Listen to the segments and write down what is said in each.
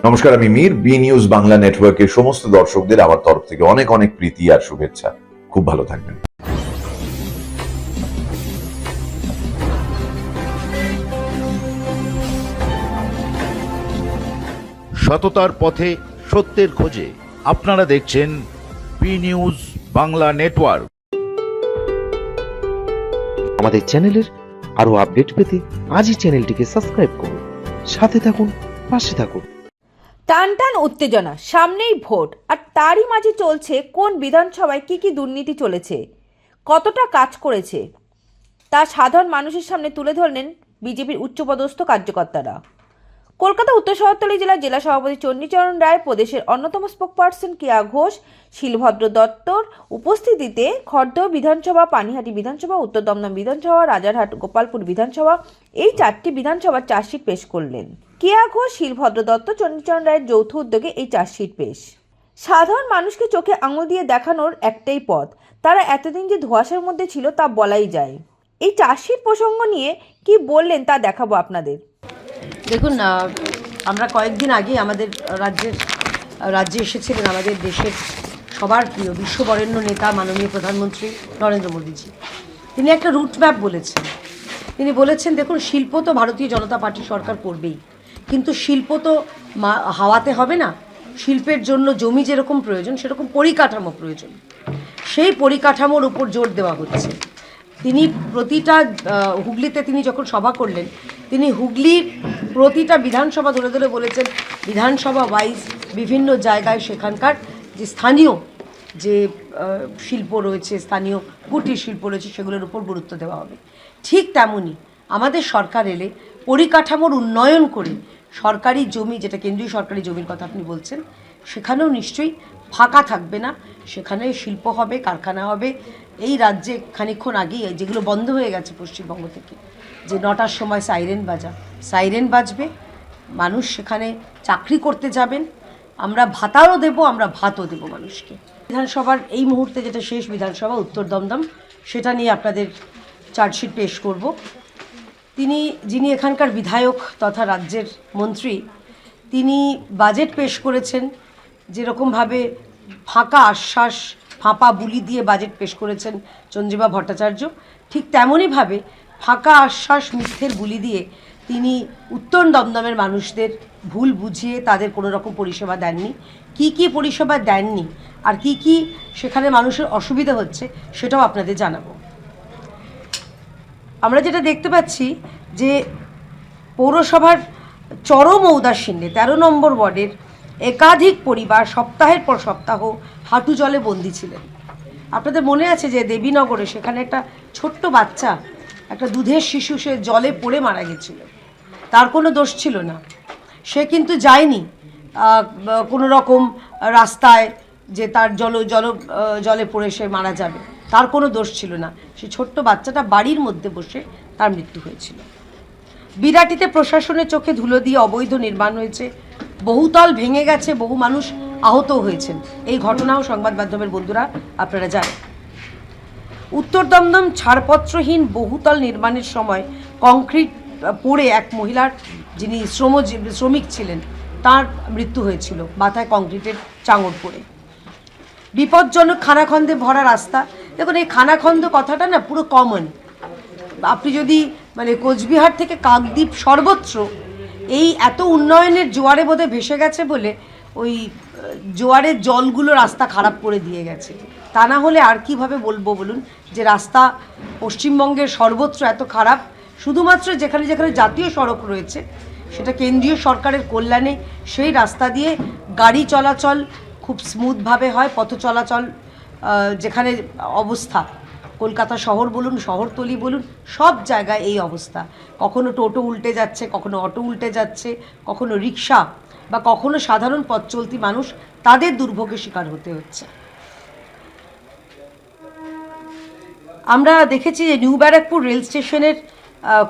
নমস্কার, আমি Mir. B news Bangla নেটওয়ার্কের সমস্ত দর্শকদের আমার তরফ থেকে অনেক অনেক প্রীতি আর শুভেচ্ছা। খুব ভালো থাকবেন। সততার পথে সত্যের খোঁজে আপনারা দেখছেন বি নিউজ বাংলা নেটওয়ার্ক। আমাদের চ্যানেলের আরো আপডেট পেতে আজই চ্যানেলটিকে সাবস্ক্রাইব করুন, সাথে থাকুন, পাশে থাকুন। টান টান উত্তেজনা, সামনেই ভোট, আর তারই মাঝে চলছে কোন বিধানসভায় কি দুর্নীতি চলেছে, কতটা কাজ করেছে তা সাধারণ মানুষের সামনে তুলে ধরলেন বিজেপির উচ্চপদস্থ কার্যকর্তারা। কলকাতা উত্তর শহরতলি জেলার জেলা সভাপতি চণ্ডীচরণ রায়, প্রদেশের অন্যতম স্পোকপারসন কেয়া ঘোষ, শিলভদ্র দত্তর উপস্থিতিতে খড়দহ বিধানসভা, পানিহাটি বিধানসভা, উত্তর দমদম বিধানসভা, রাজারহাট, গোপালপুর বিধানসভা এই চারটি বিধানসভার চার্জশিট পেশ করলেন। কেয়া ঘোষ, শিলভদ্র দত্ত, চণ্ডীচরণ রায়ের যৌথ উদ্যোগে এই চার্জশিট পেশ। সাধারণ মানুষকে চোখে আঙুল দিয়ে দেখানোর একটাই পথ, তারা এতদিন যে ধোঁয়াশার মধ্যে ছিল তা বলাই যায়। এই চার্জশিট প্রসঙ্গ নিয়ে কি বললেন তা দেখাবো আপনাদের। দেখুন, আমরা কয়েকদিন আগে আমাদের রাজ্যে এসেছিলেন আমাদের দেশের সবার প্রিয় বিশ্ববরেণ্য নেতা মাননীয় প্রধানমন্ত্রী নরেন্দ্র মোদীজি। তিনি একটা রুট ম্যাপ বলেছেন। তিনি বলেছেন, দেখুন, শিল্প তো ভারতীয় জনতা পার্টি সরকার করবেই, কিন্তু শিল্প তো হাওয়াতে হবে না। শিল্পের জন্য জমি যেরকম প্রয়োজন সেরকম পরিকাঠামো প্রয়োজন। সেই পরিকাঠামোর উপর জোর দেওয়া হচ্ছে। তিনি প্রতিটা হুগলিতে তিনি যখন সভা করলেন, তিনি হুগলির প্রতিটা বিধানসভা ধরে ধরে বলেছেন বিধানসভা ওয়াইজ বিভিন্ন জায়গায় সেখানকার যে স্থানীয় যে শিল্প রয়েছে, স্থানীয় কুটির শিল্প রয়েছে, সেগুলোর উপর গুরুত্ব দেওয়া হবে। ঠিক তেমনই আমাদের সরকার এলে পরিকাঠামোর উন্নয়ন করে সরকারি জমি, যেটা কেন্দ্রীয় সরকারি জমির কথা আপনি বলছেন, সেখানেও নিশ্চয়ই ফাঁকা থাকবে না। সেখানে শিল্প হবে, কারখানা হবে। এই রাজ্যে খানিকক্ষণ আগেই যেগুলো বন্ধ হয়ে গেছে পশ্চিমবঙ্গ থেকে, যে 9টার সময় সাইরেন বাজবে, মানুষ সেখানে চাকরি করতে যাবেন, আমরা ভাতাও দেবো, আমরা ভাতও দেবো মানুষকে। বিধানসভার এই মুহূর্তে যেটা শেষ বিধানসভা উত্তর দমদম, সেটা নিয়ে আপনাদের চার্জশিট পেশ করব। যিনি এখানকার বিধায়ক তথা রাজ্যের মন্ত্রী, তিনি বাজেট পেশ করেছেন যেরকমভাবে ফাঁকা আশ্বাস, ফাঁপা বুলি দিয়ে বাজেট পেশ করেছেন চন্দ্রিমা ভট্টাচার্য, ঠিক তেমনইভাবে ফাঁকা আশ্বাস, মিথ্যের বুলি দিয়ে তিনি উত্তর দমদমের মানুষদের ভুল বুঝিয়ে তাদের কোনো রকম পরিষেবা দেননি। কি পরিষেবা দেননি আর কি সেখানে মানুষের অসুবিধা হচ্ছে সেটাও আপনাদের জানাবো। আমরা যেটা দেখতে পাচ্ছি যে পৌরসভার চরম ঔদাসীন্যে 13 নম্বর ওয়ার্ডের একাধিক পরিবার সপ্তাহের পর সপ্তাহ হাঁটু জলে বন্দী ছিলেন। আপনাদের মনে আছে যে দেবীনগরে সেখানে একটা ছোট্ট বাচ্চা, একটা দুধের শিশু, সে জলে পড়ে মারা গেছিল। তার কোনো দোষ ছিল না, সে কিন্তু যায়নি কোনো রকম রাস্তায় যে তার জলে পড়ে সে মারা যাবে, তার কোনো দোষ ছিল না। সে ছোট্ট বাচ্চাটা বাড়ির মধ্যে বসে তার মৃত্যু হয়েছিল। বিরাটিতে প্রশাসনের চোখে ধুলো দিয়ে অবৈধ নির্মাণ হয়েছে, বহুতল ভেঙে গেছে, বহু মানুষ আহত হয়েছেন। এই ঘটনাও সংবাদ মাধ্যমের বন্ধুরা আপনারা জানেন। উত্তর দমদম ছাড়পত্রহীন বহুতল নির্মাণের সময় কংক্রিট পড়ে এক মহিলার, যিনি শ্রমিক ছিলেন, তার মৃত্যু হয়েছিল মাথায় কংক্রিটের চাঙড় পড়ে। বিপজ্জনক খানাখন্দে ভরা রাস্তা। দেখুন, এই খানাখন্দ কথাটা না পুরো কমন। আপনি যদি কোচবিহার থেকে কাকদ্বীপ সর্বত্র এই এত উন্নয়নের জোয়ারে বোধহয় ভেসে গেছে বলে ওই জোয়ারের জলগুলো রাস্তা খারাপ করে দিয়ে গেছে। তা না হলে আর কীভাবে বলবো বলুন যে রাস্তা পশ্চিমবঙ্গের সর্বত্র এত খারাপ। শুধুমাত্র যেখানে যেখানে জাতীয় সড়ক রয়েছে, সেটা কেন্দ্রীয় সরকারের কল্যাণে, সেই রাস্তা দিয়ে গাড়ি চলাচল খুব স্মুথভাবে হয়। পথ চলাচল যেখানে অবস্থা, কলকাতা শহর বলুন, শহরতলি বলুন, সব জায়গায় এই অবস্থা। কখনো টোটো উল্টে যাচ্ছে, কখনো অটো উল্টে যাচ্ছে, কখনো রিক্সা বা কখনো সাধারণ পথ চলতি মানুষ, তাদের দুর্ভোগের শিকার হতে হচ্ছে। আমরা দেখেছি যে নিউ ব্যারাকপুর রেল স্টেশনের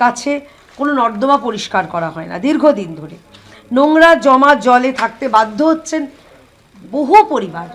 কাছে কোনো নর্দমা পরিষ্কার করা হয় না দীর্ঘদিন ধরে। নোংরা জমা জলে থাকতে বাধ্য হচ্ছেন বহু পরিবার।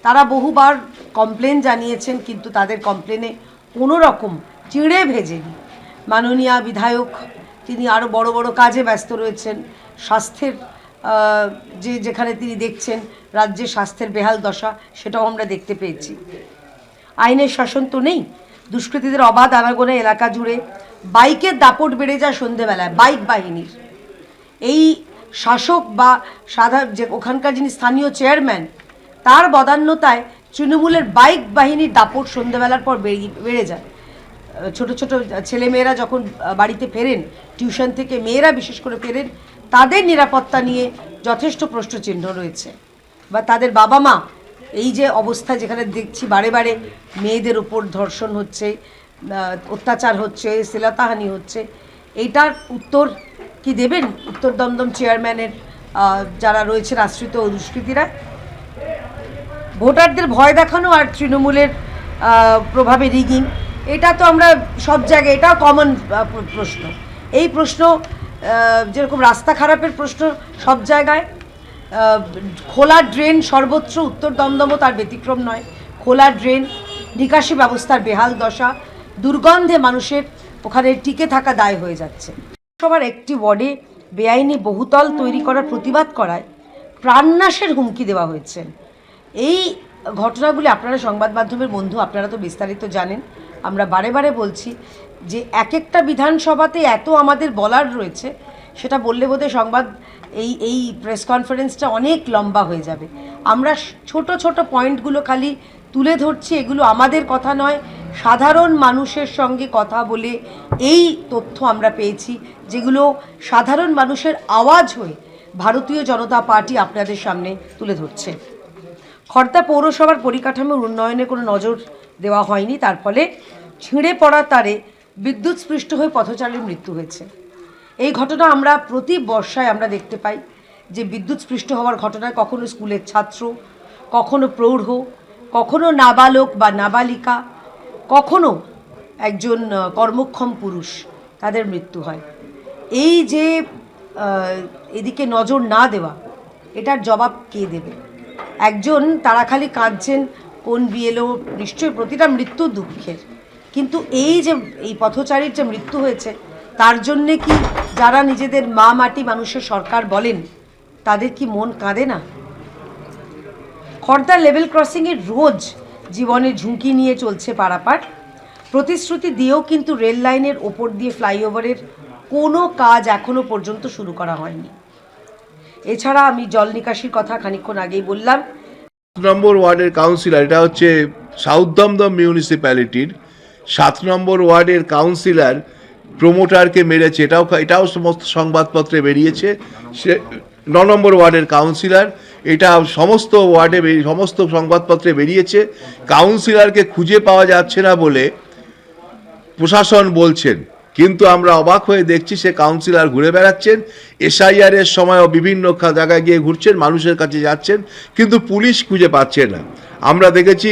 তারা বহুবার কমপ্লেন জানিয়েছেন, কিন্তু তাদের কমপ্লেনে কোনো রকম চিড়ে ভেজেনি। মাননীয় বিধায়ক তিনি আরও বড় বড় কাজে ব্যস্ত রয়েছেন, স্বাস্থ্যের যেখানে তিনি দেখছেন রাজ্যের স্বাস্থ্যের বেহাল দশা, সেটাও আমরা দেখতে পেয়েছি। আইনের শাসন তো নেই, দুষ্কৃতীদের অবাধ আনাগোনা এলাকা জুড়ে বাইকের দাপট বেড়ে যায় সন্ধেবেলায় বাইক বাহিনীর। এই শাসক বা যে ওখানকার যিনি স্থানীয় চেয়ারম্যান, তার বদান্যতায় তৃণমূলের বাইক বাহিনীর দাপট সন্ধেবেলার পর বেড়ে যায়। ছোট ছোট ছেলেমেয়েরা যখন বাড়িতে ফেরেন, টিউশন থেকে মেয়েরা বিশেষ করে ফেরেন, তাদের নিরাপত্তা নিয়ে যথেষ্ট প্রশ্নচিহ্ন রয়েছে। বা তাদের বাবা মা, এই যে অবস্থা যেখানে দেখছি বারে বারে মেয়েদের উপর ধর্ষণ হচ্ছে, অত্যাচার হচ্ছে, শ্লীলতাহানি হচ্ছে, এইটার উত্তর কি দেবেন উত্তর দমদম চেয়ারম্যানের যারা রয়েছেন আশ্রিত দুষ্কৃতীরা? ভোটারদের ভয় দেখানো আর তৃণমূলের প্রভাবে রিগিং, এটা তো আমরা সব জায়গায়, এটাও কমন প্রশ্ন। এই প্রশ্ন যেরকম রাস্তা খারাপের প্রশ্ন সব জায়গায়, খোলা ড্রেন সর্বত্র, উত্তর দমদমও তার ব্যতিক্রম নয়। খোলা ড্রেন, নিকাশি ব্যবস্থার বেহাল দশা, দুর্গন্ধে মানুষের ওখানে টিকে থাকা দায় হয়ে যাচ্ছে। সবার একটি ওয়ার্ডে বেআইনি বহুতল তৈরি করার প্রতিবাদ করায় প্রাণনাশের হুমকি দেওয়া হয়েছে। এই ঘটনাগুলি আপনারা সংবাদ মাধ্যমের বন্ধু, আপনারা তো বিস্তারিত জানেন। আমরা বারে বারে বলছি যে এক একটা বিধানসভাতে এত আমাদের বলার রয়েছে, সেটা বললে বোধহয় সংবাদ এই প্রেস কনফারেন্সটা অনেক লম্বা হয়ে যাবে। আমরা ছোট ছোট পয়েন্টগুলো খালি তুলে ধরছি, এগুলো আমাদের কথা নয়, সাধারণ মানুষের সঙ্গে কথা বলে এই তথ্য আমরা পেয়েছি, যেগুলো সাধারণ মানুষের আওয়াজ হয়ে ভারতীয় জনতা পার্টি আপনাদের সামনে তুলে ধরছে। খড়দা পৌরসভার পরিকাঠামোর উন্নয়নে কোনো নজর দেওয়া হয়নি, তার ফলে ছিঁড়ে পড়া তারে বিদ্যুৎস্পৃষ্ট হয়ে পথচারীর মৃত্যু হয়েছে। এই ঘটনা আমরা প্রতি বর্ষায় আমরা দেখতে পাই যে বিদ্যুৎস্পৃষ্ট হওয়ার ঘটনায় কখনো স্কুলের ছাত্র, কখনো প্রৌঢ়, কখনো নাবালক বা নাবালিকা, কখনো একজন কর্মক্ষম পুরুষ, তাদের মৃত্যু হয়। এই যে এদিকে নজর না দেওয়া, এটার জবাব কে দেবে? একজন তারা খালি কাঁদছেন কোন বিএলও, নিশ্চয়ই প্রতিটা মৃত্যু দুঃখের, কিন্তু এই যে এই পথচারীর যে মৃত্যু হয়েছে, তার জন্যে কি যারা নিজেদের মা মাটি মানুষের সরকার বলেন, তাদের কি মন কাঁদে না? খড়দা লেভেল ক্রসিংয়ের রোজ জীবনের ঝুঁকি নিয়ে চলছে পারাপার। প্রতিশ্রুতি দিয়েও কিন্তু রেল লাইনের ওপর দিয়ে ফ্লাইওভারের কোনো কাজ এখনও পর্যন্ত শুরু করা হয়নি। এছাড়া আমি জল নিকাশির কথা খানিকক্ষণ আগেই বললাম। নম্বর ওয়ার্ডের কাউন্সিলর, এটা হচ্ছে সাউথ দমদম মিউনিসিপ্যালিটির 7 নম্বর ওয়ার্ডের কাউন্সিলর প্রমোটারকে মেরেছে, এটাও সমস্ত সংবাদপত্রে বেরিয়েছে। সে 9 নম্বর ওয়ার্ডের কাউন্সিলর, এটা সমস্ত ওয়ার্ডে সমস্ত সংবাদপত্রে বেরিয়েছে। কাউন্সিলরকে খুঁজে পাওয়া যাচ্ছে না বলে প্রশাসন বলছেন, কিন্তু আমরা অবাক হয়ে দেখছি সে কাউন্সিলর ঘুরে বেড়াচ্ছেন। SIR এর সময়ও বিভিন্ন জায়গায় গিয়ে ঘুরছেন, মানুষের কাছে যাচ্ছেন, কিন্তু পুলিশ খুঁজে পাচ্ছে না। আমরা দেখেছি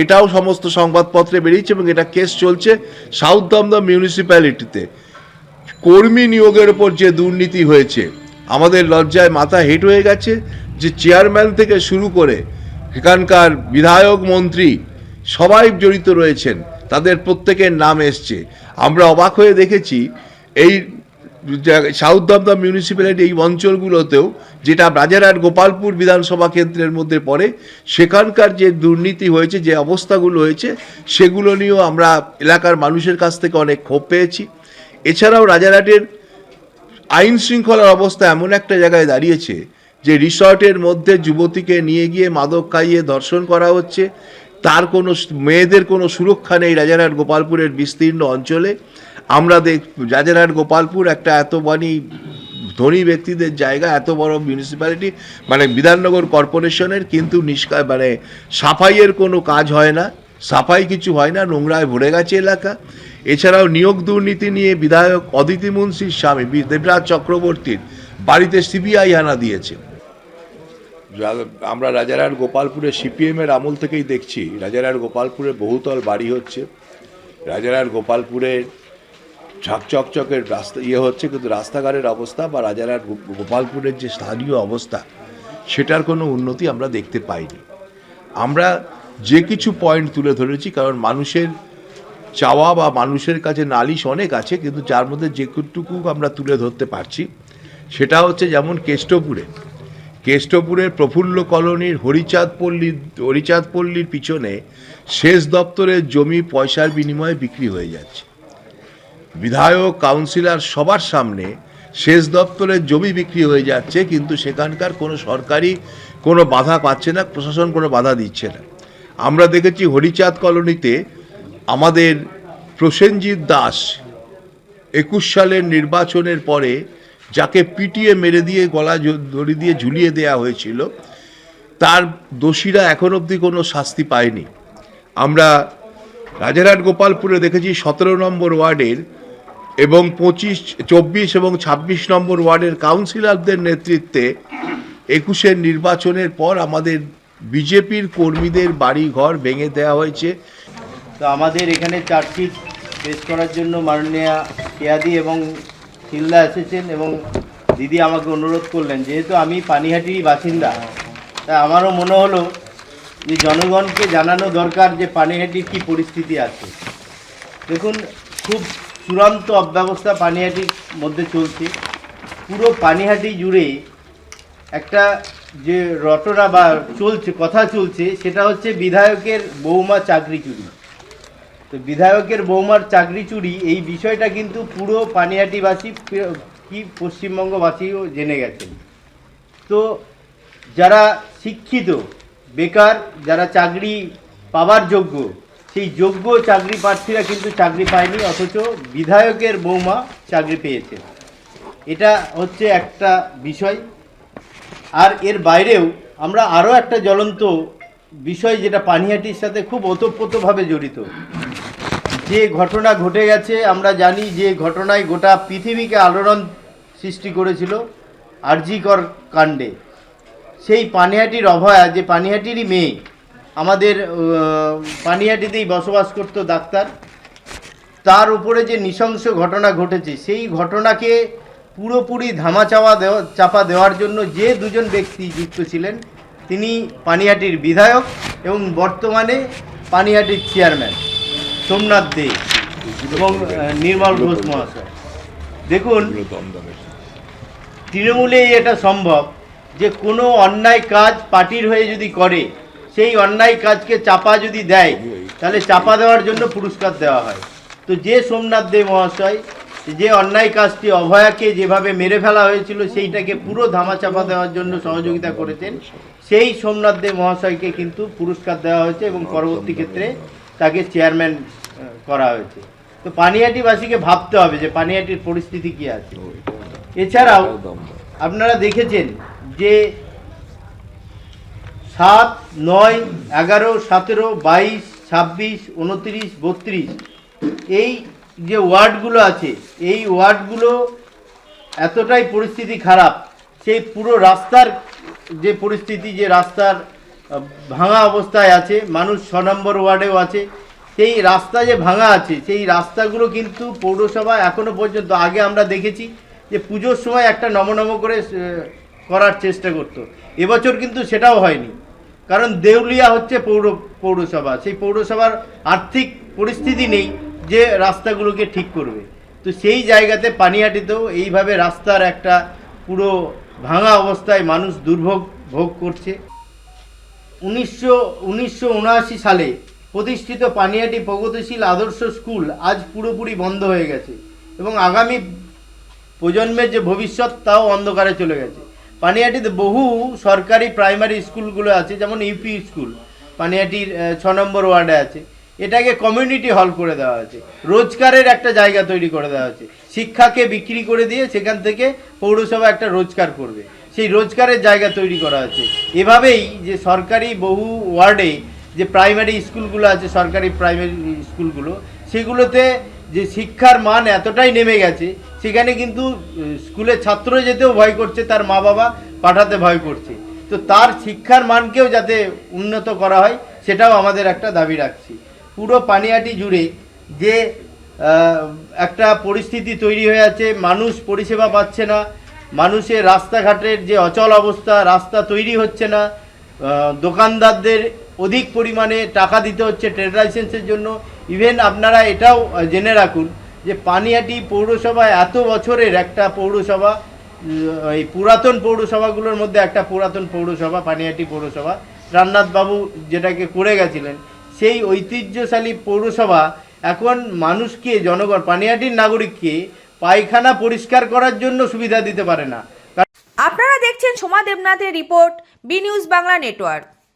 এটাও সমস্ত সংবাদপত্রে বেরিয়েছে এবং এটা কেস চলছে সাউথ দমদম মিউনিসিপ্যালিটিতে। কর্মী নিয়োগের ওপর যে দুর্নীতি হয়েছে, আমাদের লজ্জায় মাথা হেঁট হয়ে গেছে। যে চেয়ারম্যান থেকে শুরু করে এখানকার বিধায়ক, মন্ত্রী সবাই জড়িত রয়েছেন, তাদের প্রত্যেকের নাম এসছে। আমরা অবাক হয়ে দেখেছি এই সাউথ দমদম মিউনিসিপ্যালিটি এই অঞ্চলগুলোতেও, যেটা রাজারহাট গোপালপুর বিধানসভা কেন্দ্রের মধ্যে পড়ে, সেখানকার যে দুর্নীতি হয়েছে, যে অবস্থাগুলো হয়েছে, সেগুলো নিয়েও আমরা এলাকার মানুষের কাছ থেকে অনেক ক্ষোভ পেয়েছি। এছাড়াও রাজারহাটের আইন শৃঙ্খলার অবস্থা এমন একটা জায়গায় দাঁড়িয়েছে যে রিসর্টের মধ্যে যুবতীকে নিয়ে গিয়ে মাদক খাইয়ে ধর্ষণ করা হচ্ছে, তার কোনো মেয়েদের কোনো সুরক্ষা নেই রাজারহাট গোপালপুরের বিস্তীর্ণ অঞ্চলে। আমরা রাজারহাট গোপালপুর একটা এত ধনী ব্যক্তিদের জায়গা, এত বড় মিউনিসিপ্যালিটি, মানে বিধাননগর কর্পোরেশনের, কিন্তু সাফাইয়ের কোনো কাজ হয় না, সাফাই কিছু হয় না, নোংরায় ভরে গেছে এলাকা। এছাড়াও নিয়োগ দুর্নীতি নিয়ে বিধায়ক অদিতি মুন্সির স্বামী দেবরাজ চক্রবর্তীর বাড়িতে CBI হানা দিয়েছে। আমরা রাজারহাট গোপালপুরে CPM-এর আমল থেকেই দেখছি রাজারহাট গোপালপুরে বহুতল বাড়ি হচ্ছে, রাজারহাট গোপালপুরের ঝাঁকচকচকের রাস্তা হচ্ছে, কিন্তু রাস্তাঘাটের অবস্থা বা রাজারহাট গোপালপুরের যে স্থানীয় অবস্থা, সেটার কোনো উন্নতি আমরা দেখতে পাইনি। আমরা যে কিছু পয়েন্ট তুলে ধরেছি, কারণ মানুষের চাওয়া বা মানুষের কাছে নালিশ অনেক আছে, কিন্তু যার মধ্যে যেটুকু আমরা তুলে ধরতে পারছি সেটা হচ্ছে যেমন কেষ্টপুরের প্রফুল্ল কলোনির হরিচাঁদপল্লীর পিছনে সেচ দপ্তরের জমি পয়সার বিনিময়ে বিক্রি হয়ে যাচ্ছে। বিধায়ক, কাউন্সিলর সবার সামনে সেচ দপ্তরের জমি বিক্রি হয়ে যাচ্ছে, কিন্তু সেখানকার কোনো সরকারি কোনো বাধা পাচ্ছে না, প্রশাসন কোনো বাধা দিচ্ছে না। আমরা দেখেছি হরিচাঁদ কলোনিতে আমাদের প্রসেনজিৎ দাস 21 সালের নির্বাচনের পরে যাকে পিটিয়ে মেরে দিয়ে গলা দড়ি দিয়ে ঝুলিয়ে দেওয়া হয়েছিল, তার দোষীরা এখন অবধি কোনো শাস্তি পায়নি। আমরা রাজারহাট গোপালপুরে দেখেছি 17 নম্বর ওয়ার্ডের এবং 25, 24 এবং 26 নম্বর ওয়ার্ডের কাউন্সিলরদের নেতৃত্বে 21-এর নির্বাচনের পর আমাদের বিজেপির কর্মীদের বাড়ি ঘর ভেঙে দেওয়া হয়েছে। তো আমাদের এখানে চার্জশিট পেশ করার জন্য মাননীয়া কেয়াদি এবং শিলদা এসেছেন এবং দিদি আমাকে অনুরোধ করলেন, যেহেতু আমি পানিহাটির বাসিন্দা, তাই আমারও মনে হলো যে জনগণকে জানানো দরকার যে পানিহাটির কী পরিস্থিতি আছে। দেখুন, খুব চূড়ান্ত অব্যবস্থা পানিহাটির মধ্যে চলছে। পুরো পানিহাটি জুড়ে একটা যে রটনা বা কথা চলছে সেটা হচ্ছে বিধায়কের বৌমা চাকরি চুরি। তো বিধায়কের বৌমার চাকরি চুরি এই বিষয়টা কিন্তু পুরো পানিহাটিবাসী কি পশ্চিমবঙ্গবাসীও জেনে গেছেন। তো যারা শিক্ষিত, বেকার, যারা চাকরি পাওয়ার যোগ্য, সেই যোগ্য চাকরি প্রার্থীরা কিন্তু চাকরি পায়নি, অথচ বিধায়কের বৌমা চাকরি পেয়েছে। এটা হচ্ছে একটা বিষয়। আর এর বাইরেও আমরা আরও একটা জ্বলন্ত বিষয়, যেটা পানিহাটির সাথে খুব ওতপ্রোতভাবে জড়িত, যে ঘটনা ঘটে গেছে আমরা জানি, যে ঘটনায় গোটা পৃথিবীকে আলোড়ন সৃষ্টি করেছিল আরজিকর কাণ্ডে। সেই পানিহাটির অভয়া, যে পানিহাটিরই মেয়ে, আমাদের পানিহাটিতেই বসবাস করত ডাক্তার, তার উপরে যে নৃশংস ঘটনা ঘটেছে, সেই ঘটনাকে পুরোপুরি চাপা দেওয়ার জন্য যে দুজন ব্যক্তি যুক্ত ছিলেন, তিনি পানিহাটির বিধায়ক এবং বর্তমানে পানিহাটির চেয়ারম্যান সোমনাথ দে এবং নির্মল ঘোষ মহাশয়। দেখুন, তৃণমূলেই এটা সম্ভব যে কোনো অন্যায় কাজ পার্টির হয়ে যদি করে, সেই অন্যায় কাজকে চাপা যদি দেয়, তাহলে চাপা দেওয়ার জন্য পুরস্কার দেওয়া হয়। তো যে সোমনাথ দে মহাশয় যে অন্যায় কাজটি অভয়াকে যেভাবে মেরে ফেলা হয়েছিল সেইটাকে পুরো ধামাচাপা দেওয়ার জন্য সহযোগিতা করেছেন, সেই সোমনাথ দে মহাশয়কে কিন্তু পুরস্কার দেওয়া হয়েছে এবং পরবর্তী ক্ষেত্রে তাকে চেয়ারম্যান করা হয়েছে। তো পানিহাটিবাসীকে ভাবতে হবে যে পানিহাটির পরিস্থিতি কী আছে। এছাড়াও আপনারা দেখেছেন যে 7, 9, 11, 17, 22, 26, 29, 32 এই যে ওয়ার্ডগুলো আছে, এই ওয়ার্ডগুলো এতটাই পরিস্থিতি খারাপ, সেই পুরো রাস্তার যে পরিস্থিতি, যে রাস্তার ভাঙা অবস্থায় আছে, মানুষ 6 নম্বর ওয়ার্ডেও আছে, সেই রাস্তা যে ভাঙা আছে, সেই রাস্তাগুলো কিন্তু পৌরসভা এখনও পর্যন্ত, আগে আমরা দেখেছি যে পুজোর সময় একটা নমনম করে করার চেষ্টা করত, এবছর কিন্তু সেটাও হয়নি, কারণ দেউলিয়া হচ্ছে পৌরসভা, সেই পৌরসভার আর্থিক পরিস্থিতি নেই যে রাস্তাগুলোকে ঠিক করবে। তো সেই জায়গাতে পানিহাটিতেও এইভাবে রাস্তার একটা পুরো ভাঙা অবস্থায় মানুষ ভোগ করছে। 1979 সালে প্রতিষ্ঠিত পানিহাটি প্রগতিশীল আদর্শ স্কুল আজ পুরোপুরি বন্ধ হয়ে গেছে এবং আগামী প্রজন্মের যে ভবিষ্যৎ, তাও অন্ধকারে চলে গেছে। পানিহাটিতে বহু সরকারি প্রাইমারি স্কুলগুলো আছে, যেমন ইউপি স্কুল পানিহাটির 6 নম্বর ওয়ার্ডে আছে, এটাকে কমিউনিটি হল করে দেওয়া হয়েছে, রোজগারের একটা জায়গা তৈরি করে দেওয়া হয়েছে। শিক্ষাকে বিক্রি করে দিয়ে সেখান থেকে পৌরসভা একটা রোজগার করবে, সেই রোজগারের জায়গা তৈরি করা হয়েছে। এভাবেই যে সরকারি বহু ওয়ার্ডে যে প্রাইমারি স্কুলগুলো আছে, সরকারি প্রাইমারি স্কুলগুলো, সেগুলোতে যে শিক্ষার মান এতটাই নেমে গেছে, সেখানে কিন্তু স্কুলে ছাত্র যেতেও ভয় করছে, তার মা বাবা পাঠাতে ভয় করছে। তো তার শিক্ষার মানকেও যাতে উন্নত করা হয়, সেটাও আমাদের একটা দাবি রাখছি। পুরো পানিহাটি জুড়ে যে একটা পরিস্থিতি তৈরি হয়ে আছে, মানুষ পরিষেবা পাচ্ছে না, মানুষের রাস্তাঘাটের যে অচল অবস্থা, রাস্তা তৈরি হচ্ছে না, দোকানদারদের অধিক পরিমাণে টাকা দিতে হচ্ছে ট্রেড লাইসেন্সের জন্য। ইভেন আপনারা এটাও জেনে রাখুন যে পানিহাটি পৌরসভা এত বছরের একটা পৌরসভা, এই পুরাতন পৌরসভাগুলোর মধ্যে একটা পুরাতন পৌরসভা পানিহাটি পৌরসভা, রামনাথ বাবু যেটাকে করে গেছিলেন, সেই ঐতিহ্যশালী পৌরসভা এখন মানুষকে, জনগণ, পানিহাটির নাগরিককে পায়খানা পরিষ্কার করার জন্য সুবিধা দিতে পারে না। আপনারা দেখছেন সোমা দেবনাথের রিপোর্ট, বি নিউজ বাংলা নেটওয়ার্ক।